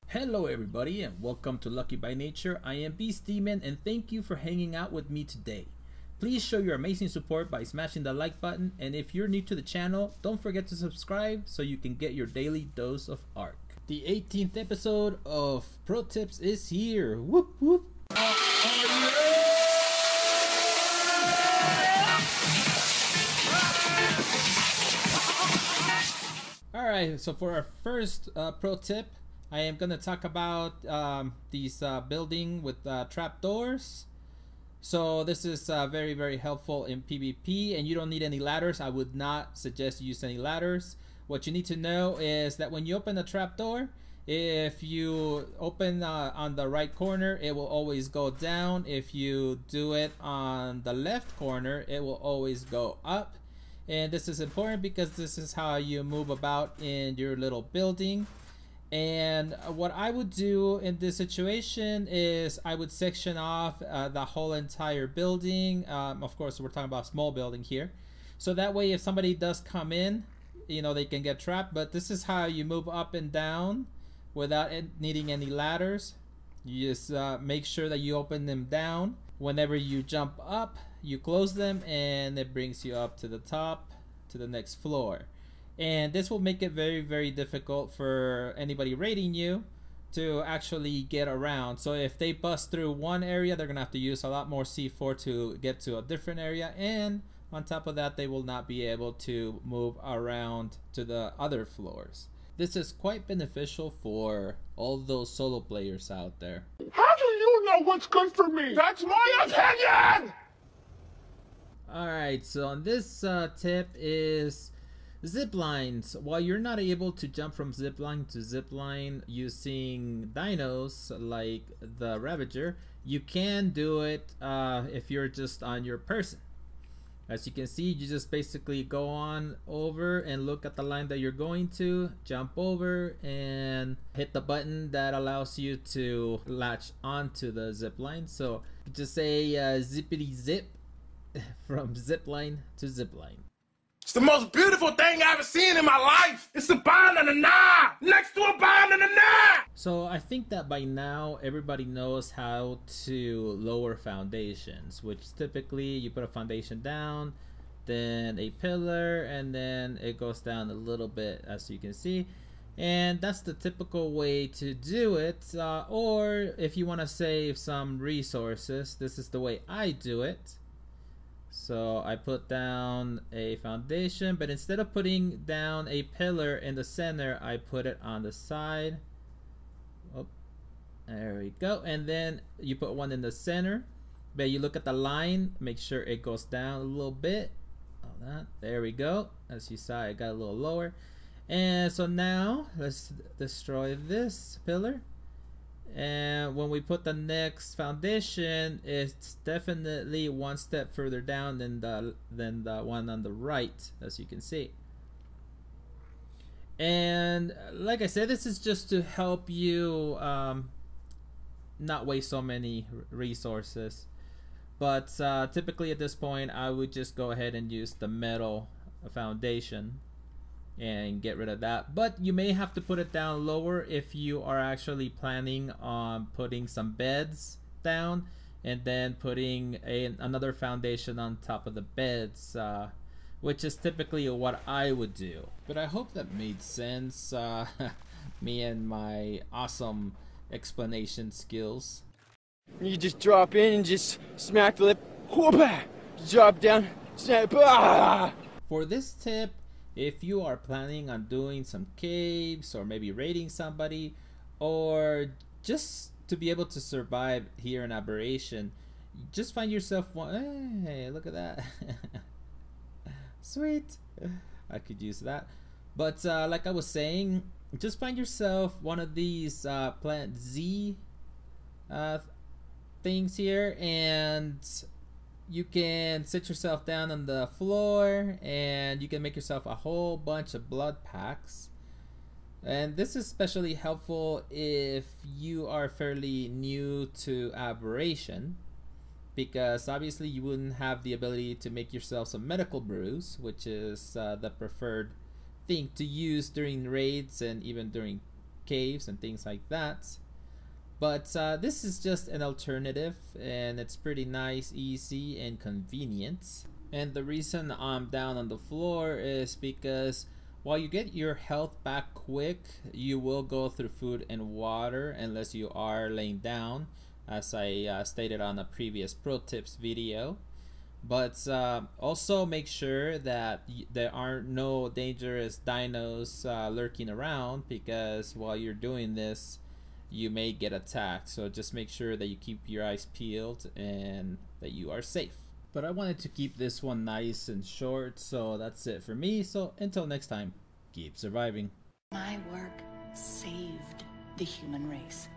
Hello everybody and welcome to Lucky by Nature. I am Beastdaemon and thank you for hanging out with me today. Please show your amazing support by smashing the like button, and if you're new to the channel, don't forget to subscribe so you can get your daily dose of Ark. The 18th episode of Pro Tips is here. Whoop whoop. Alright, so for our first pro tip, I am going to talk about these building with trapdoors. So this is very helpful in PvP, and you don't need any ladders. I would not suggest you use any ladders. What you need to know is that when you open a trapdoor, if you open on the right corner, it will always go down. If you do it on the left corner, it will always go up. And this is important because this is how you move about in your little building. And what I would do in this situation is I would section off the whole entire building. Of course, we're talking about a small building here. So that way, if somebody does come in, you know, they can get trapped. But this is how you move up and down without needing any ladders. You just make sure that you open them down. Whenever you jump up, you close them and it brings you up to the top, to the next floor. And this will make it very difficult for anybody raiding you to actually get around. So if they bust through one area, they're gonna have to use a lot more C4 to get to a different area, and on top of that, they will not be able to move around to the other floors. This is quite beneficial for all those solo players out there. How do you know what's good for me? That's my opinion! Alright, so on this tip is ziplines. While you're not able to jump from zipline to zipline using dinos like the Ravager, you can do it if you're just on your person. As you can see, you just basically go on over and look at the line that you're going to, jump over and hit the button that allows you to latch onto the zipline. So just say zippity zip from zipline to zipline. It's the most beautiful thing I've ever seen in my life. It's a banana next to a banana. So I think that by now everybody knows how to lower foundations, which typically you put a foundation down, then a pillar, and then it goes down a little bit, as you can see. And that's the typical way to do it. Or if you want to save some resources, this is the way I do it. So I put down a foundation, but instead of putting down a pillar in the center, I put it on the side. Oh, there we go. And then you put one in the center, but you look at the line, make sure it goes down a little bit. Oh, that. There we go. As you saw, it got a little lower. And so now let's destroy this pillar. And when we put the next foundation, it's definitely one step further down than the one on the right, as you can see. And like I said, this is just to help you not waste so many resources. But typically at this point, I would just go ahead and use the metal foundation and get rid of that. But you may have to put it down lower if you are actually planning on putting some beds down and then putting another foundation on top of the beds, which is typically what I would do. But I hope that made sense, me and my awesome explanation skills. You just drop in and just smack the lip, whoop-ah, drop down, snap, ah! For this tip, if you are planning on doing some caves or maybe raiding somebody, or just to be able to survive here in Aberration, just find yourself one. Hey, look at that. Sweet. I could use that. But like I was saying, just find yourself one of these plant Z things here, and you can sit yourself down on the floor and you can make yourself a whole bunch of blood packs. And this is especially helpful if you are fairly new to Aberration. because obviously you wouldn't have the ability to make yourself some medical brews, which is the preferred thing to use during raids and even during caves and things like that. But this is just an alternative, and it's pretty nice, easy, and convenient. And the reason I'm down on the floor is because while you get your health back quick, you will go through food and water unless you are laying down, as I stated on a previous pro tips video. But also make sure that there are no dangerous dinos lurking around, because while you're doing this, you may get attacked. So just make sure that you keep your eyes peeled and that you are safe. But I wanted to keep this one nice and short, so that's it for me. So until next time, keep surviving. My work saved the human race.